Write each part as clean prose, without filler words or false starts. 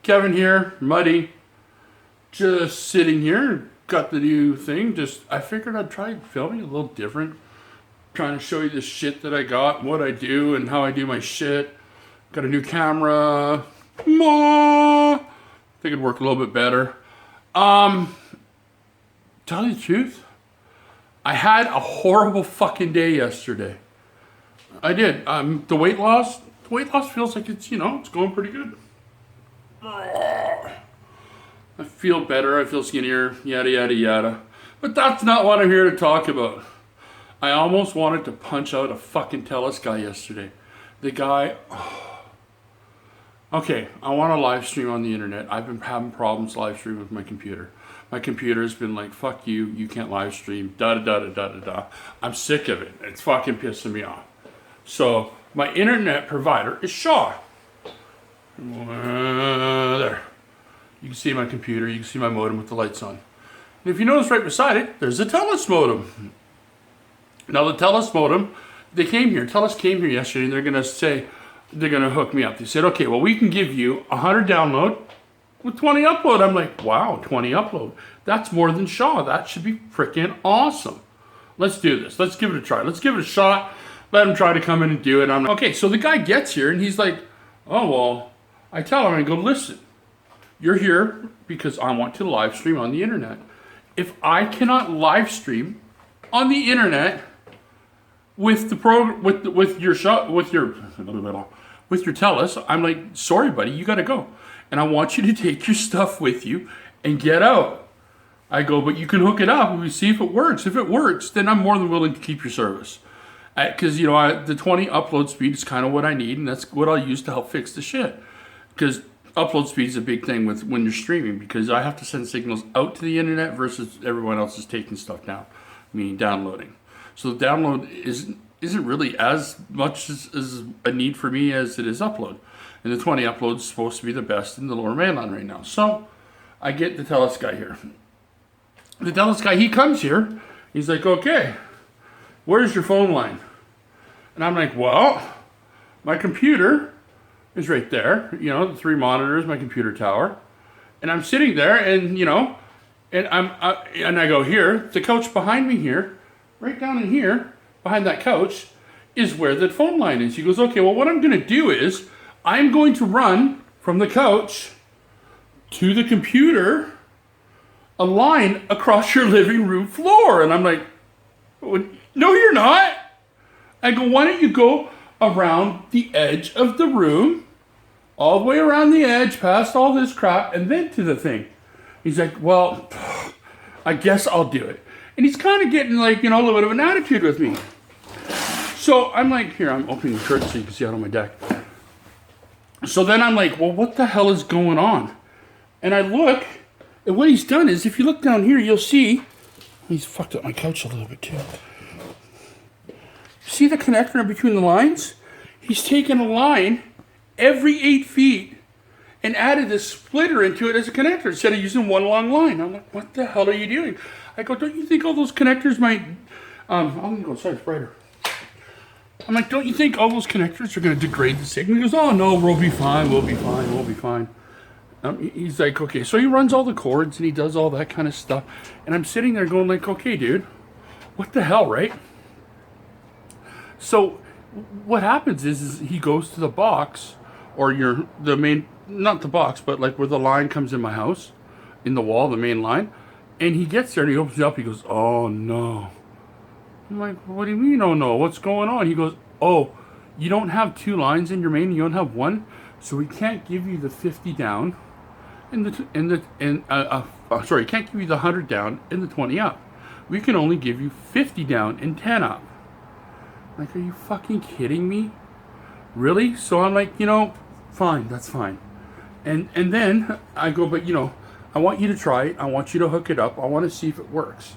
Kevin here, Muddy. Just sitting here, got the new thing. I figured I'd try filming a little different. Trying to show you the shit that I got, what I do, and how I do my shit. Got a new camera. I think it'd work a little bit better. Tell you the truth, I had a horrible fucking day yesterday. I did. The weight loss feels like it's going pretty good. I feel better. I feel skinnier. Yada yada yada. But that's not what I'm here to talk about. I almost wanted to punch out a fucking TELUS guy yesterday. The guy. Okay, I want to live stream on the internet. I've been having problems live streaming with my computer. My computer's been like, fuck you, you can't live stream, da da da da da da da. I'm sick of it. It's fucking pissing me off. So, my internet provider is Shaw. There. You can see my computer, you can see my modem with the lights on. And if you notice right beside it, there's a TELUS modem. Now the TELUS modem, TELUS came here yesterday and they're going to hook me up. They said, okay, well we can give you 100 download with 20 upload. I'm like, wow, 20 upload. That's more than Shaw. That should be freaking awesome. Let's do this. Let's give it a try. Let's give it a shot. Let him try to come in and do it. I'm like, okay, so the guy gets here and he's like, oh, well, I tell him, I go, listen, you're here because I want to live stream on the internet. If I cannot live stream on the internet with the with your TELUS, I'm like, sorry, buddy, you got to go, and I want you to take your stuff with you and get out. I go, but you can hook it up and we see if it works. If it works, then I'm more than willing to keep your service, because the 20 upload speed is kind of what I need, and that's what I'll use to help fix the shit. Because upload speed is a big thing when you're streaming, because I have to send signals out to the internet versus everyone else is taking stuff down, meaning downloading. So the download isn't really as much as a need for me as it is upload. And the 20 upload is supposed to be the best in the Lower Mainland right now. So I get the TELUS guy here. The TELUS guy, he comes here. He's like, okay, where's your phone line? And I'm like, well, my computer is right there. The 3 monitors, my computer tower. And I'm sitting there and, and I go, here, the couch behind me here, right down in here, behind that couch, is where the phone line is. He goes, okay, well, what I'm going to do is I'm going to run from the couch to the computer a line across your living room floor. And I'm like, no, you're not. I go, why don't you go around the edge of the room, all the way around the edge, past all this crap, and then to the thing. He's like, well, I guess I'll do it. And he's kind of getting like, a little bit of an attitude with me. So I'm like, here, I'm opening the curtain so you can see out on my deck. So then I'm like, well, what the hell is going on? And I look, and what he's done is, if you look down here, you'll see, he's fucked up my couch a little bit too. See the connector in between the lines? He's taken a line every 8 feet and added this splitter into it as a connector instead of using one long line. I'm like, what the hell are you doing? I go, don't you think all those connectors might, I'm going to go outside, it's brighter. I'm like, don't you think all those connectors are going to degrade the signal? He goes, oh no, we'll be fine. He's like, okay, so he runs all the cords and he does all that kind of stuff. And I'm sitting there going like, okay, dude, what the hell, right? So what happens is he goes to the box, or the main, not the box, but like where the line comes in my house, in the wall, the main line. And he gets there and he opens it up. He goes, oh no. I'm like, what do you mean, oh no? What's going on? He goes, oh, you don't have 2 lines in your main. You don't have one, so we can't give you the 50 down, he can't give you the 100 down and the 20 up. We can only give you 50 down and 10 up. I'm like, are you fucking kidding me? Really? So I'm like, fine, that's fine. And then I go, but I want you to try it. I want you to hook it up. I want to see if it works.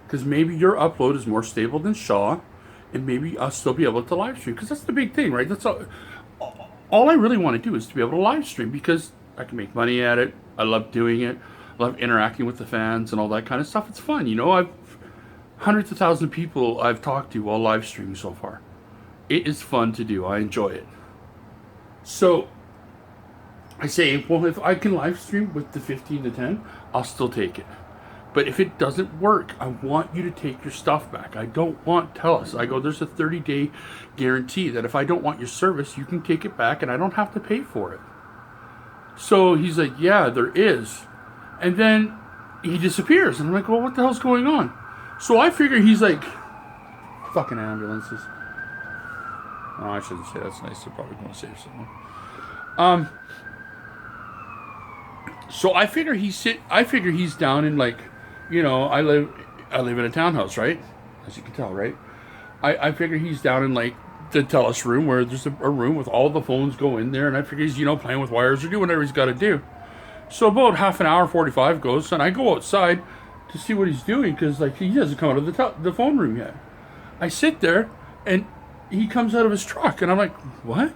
Because maybe your upload is more stable than Shaw, and maybe I'll still be able to live stream. Because that's the big thing, right? That's all I really want to do is to be able to live stream, because I can make money at it. I love doing it. I love interacting with the fans and all that kind of stuff. It's fun. I've hundreds of thousands of people I've talked to while live streaming so far. It is fun to do. I enjoy it. So I say, well, if I can live stream with the 15 to 10, I'll still take it. But if it doesn't work, I want you to take your stuff back. I don't want TELUS. I go, there's a 30-day guarantee that if I don't want your service, you can take it back and I don't have to pay for it. So he's like, yeah, there is. And then he disappears. And I'm like, well, what the hell's going on? So I figure he's like, fucking ambulances. Oh, I shouldn't say that's nice. They're probably going to save someone. So I figure he's down in like, you know, I live in a townhouse, right? As you can tell, right? I figure he's down in like the TELUS room where there's a room with all the phones go in there, and I figure he's, you know, playing with wires or doing whatever he's got to do. So about half an hour, 45 goes, and I go outside to see what he's doing because like he hasn't come out of the phone room yet. I sit there, and he comes out of his truck, and I'm like, what?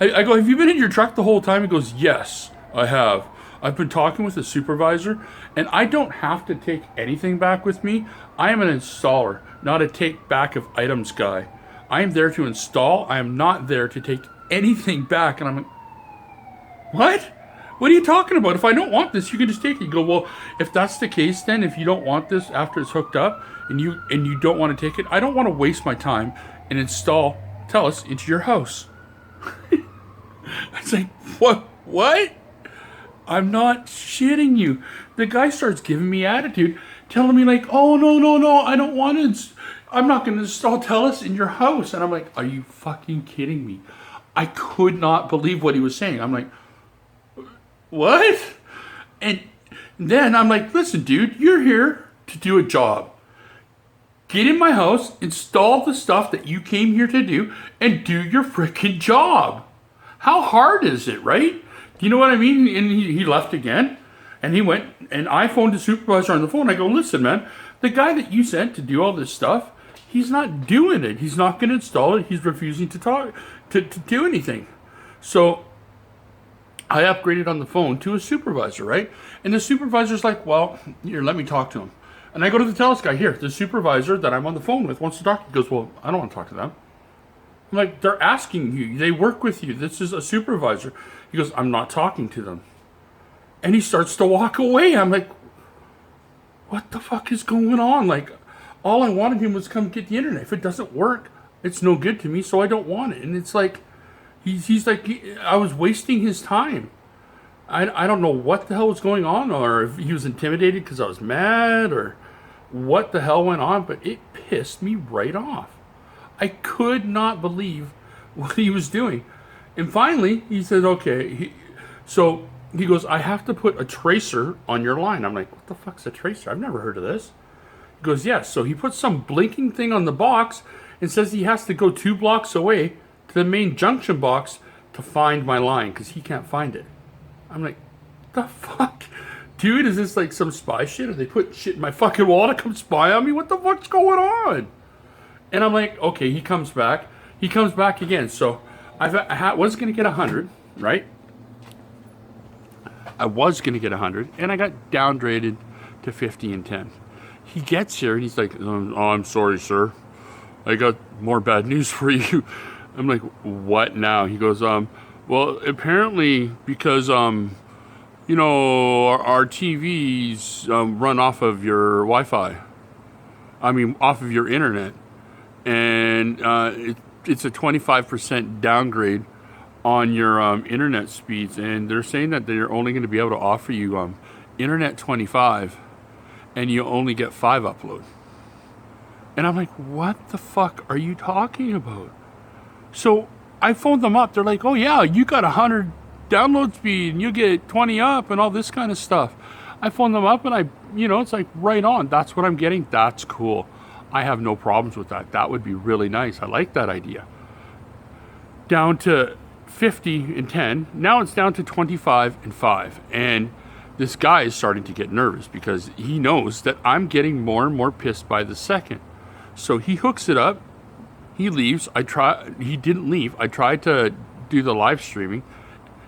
I go, have you been in your truck the whole time? He goes, yes, I have. I've been talking with the supervisor, and I don't have to take anything back with me. I am an installer, not a take back of items guy. I am there to install. I am not there to take anything back. And I'm like, what? What are you talking about? If I don't want this, you can just take it. You go, well, if that's the case, then if you don't want this after it's hooked up and you don't want to take it, I don't want to waste my time and install TELUS into your house. It's like, what? I'm not shitting you. The guy starts giving me attitude, telling me like, oh, no, I don't want to. I'm not going to install TELUS in your house. And I'm like, are you fucking kidding me? I could not believe what he was saying. I'm like, what? And then I'm like, listen, dude, you're here to do a job. Get in my house, install the stuff that you came here to do, and do your freaking job. How hard is it, right? Do you know what I mean? And he left again, and he went, and I phoned the supervisor on the phone. I go, listen, man, the guy that you sent to do all this stuff, he's not doing it. He's not going to install it. He's refusing to talk, to do anything. So I upgraded on the phone to a supervisor, right? And the supervisor's like, well, here, let me talk to him. And I go to the TELUS guy, here, the supervisor that I'm on the phone with wants to talk. He goes, well, I don't want to talk to them. I'm like, they're asking you. They work with you. This is a supervisor. He goes, I'm not talking to them. And he starts to walk away. I'm like, what the fuck is going on? Like, all I wanted him was come get the internet. If it doesn't work, it's no good to me, so I don't want it. And it's like, he's like, I was wasting his time. I don't know what the hell was going on, or if he was intimidated because I was mad, or what the hell went on, but it pissed me right off. I could not believe what he was doing. And finally, he said, okay. So he goes, I have to put a tracer on your line. I'm like, what the fuck's a tracer? I've never heard of this. He goes, yes. So he puts some blinking thing on the box and says he has to go 2 blocks away to the main junction box to find my line because he can't find it. I'm like, the fuck? Dude, is this like some spy shit? Or they put shit in my fucking wall to come spy on me? What the fuck's going on? And I'm like, okay, he comes back. He comes back again. So I was going to get 100, right? I was going to get 100, and I got downgraded to 50 and 10. He gets here, and he's like, oh, I'm sorry, sir. I got more bad news for you. I'm like, what now? He goes, well, apparently because, you know, our TVs run off of your Wi-Fi. I mean, off of your internet. And it's a 25% downgrade on your internet speeds. And they're saying that they're only going to be able to offer you internet 25, and you only get 5 upload. And I'm like, what the fuck are you talking about? So I phoned them up. They're like, oh yeah, you got 100 download speed and you get 20 up and all this kind of stuff. I phoned them up, and it's like right on. That's what I'm getting. That's cool. I have no problems with that. That would be really nice. I like that idea. Down to 50 and 10. Now it's down to 25 and 5. And this guy is starting to get nervous because he knows that I'm getting more and more pissed by the second. So he hooks it up. He leaves. He didn't leave. I tried to do the live streaming.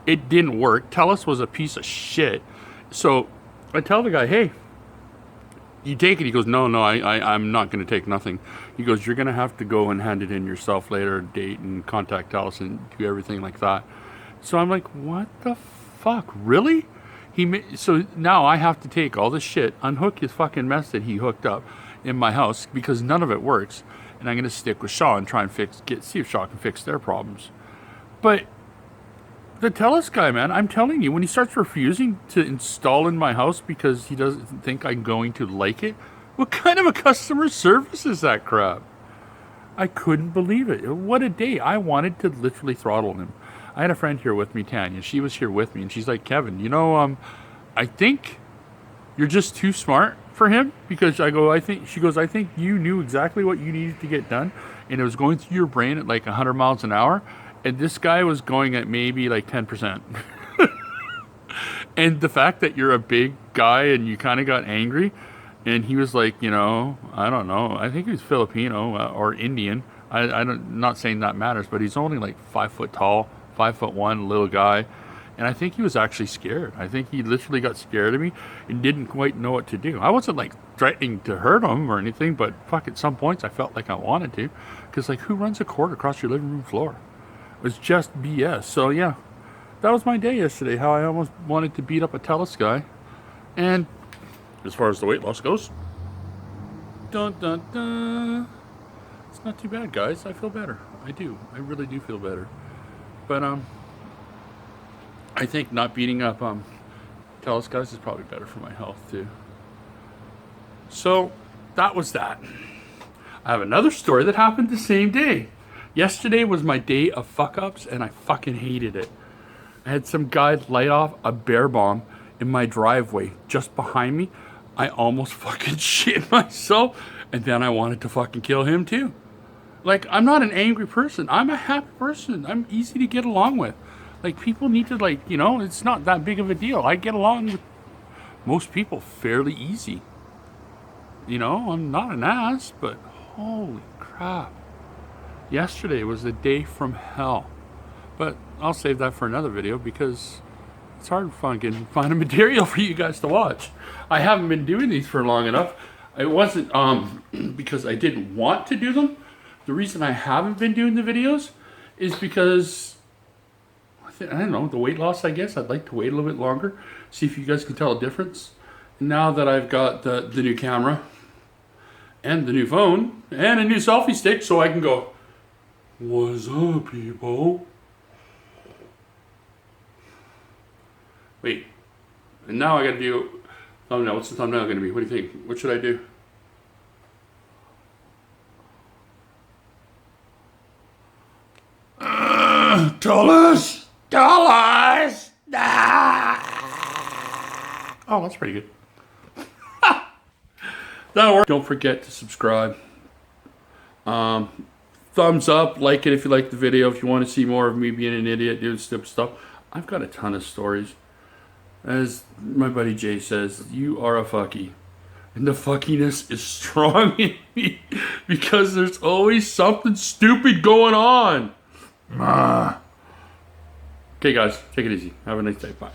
It didn't work. TELUS was a piece of shit. So I tell the guy, hey, you take it. He goes, no, I'm not going to take nothing. He goes, you're going to have to go and hand it in yourself later, date, and contact TELUS and do everything like that. So I'm like, what the fuck, really? So now I have to take all this shit, unhook his fucking mess that he hooked up in my house because none of it works, and I'm gonna stick with Shaw and try and see if Shaw can fix their problems. But the TELUS guy, man, I'm telling you, when he starts refusing to install in my house because he doesn't think I'm going to like it, what kind of a customer service is that crap? I couldn't believe it. What a day. I wanted to literally throttle him. I had a friend here with me, Tanya. She was here with me, and she's like, Kevin, I think you're just too smart for him, because she goes, I think you knew exactly what you needed to get done, and it was going through your brain at like 100 miles an hour, and this guy was going at maybe like 10%. And the fact that you're a big guy and you kind of got angry, and he was like, I don't know, I think he was Filipino or Indian. I'm not saying that matters, but he's only like 5 foot tall, 5'1", little guy. And I think he was actually scared. I think he literally got scared of me and didn't quite know what to do. I wasn't like threatening to hurt him or anything, but fuck, at some points I felt like I wanted to. Because like, who runs a cord across your living room floor? It was just BS. So yeah, that was my day yesterday, how I almost wanted to beat up a TELUS guy. And as far as the weight loss goes, dun dun dun, it's not too bad, guys. I feel better. I do. I really do feel better. But I think not beating up TELUS guys is probably better for my health too. So that was that. I have another story that happened the same day. Yesterday was my day of fuck ups, and I fucking hated it. I had some guy light off a bear bomb in my driveway just behind me. I almost fucking shit myself, and then I wanted to fucking kill him too. Like, I'm not an angry person. I'm a happy person. I'm easy to get along with. Like, people need to, like, it's not that big of a deal. I get along with most people fairly easy. I'm not an ass, but holy crap. Yesterday was a day from hell. But I'll save that for another video because it's hard finding material for you guys to watch. I haven't been doing these for long enough. It wasn't because I didn't want to do them. The reason I haven't been doing the videos is because, I don't know, the weight loss, I guess. I'd like to wait a little bit longer, see if you guys can tell a difference. Now that I've got the new camera and the new phone and a new selfie stick, so I can go, what's up, people? Wait, and now I gotta do thumbnail. What's the thumbnail gonna be? What do you think? What should I do? TELUS! TELUS! Oh, that's pretty good. That'll work. Don't forget to subscribe. Thumbs up, like it if you like the video. If you want to see more of me being an idiot, doing stupid stuff. I've got a ton of stories. As my buddy Jay says, you are a fucky. And the fuckiness is strong in me because there's always something stupid going on. Okay, guys, take it easy. Have a nice day. Bye.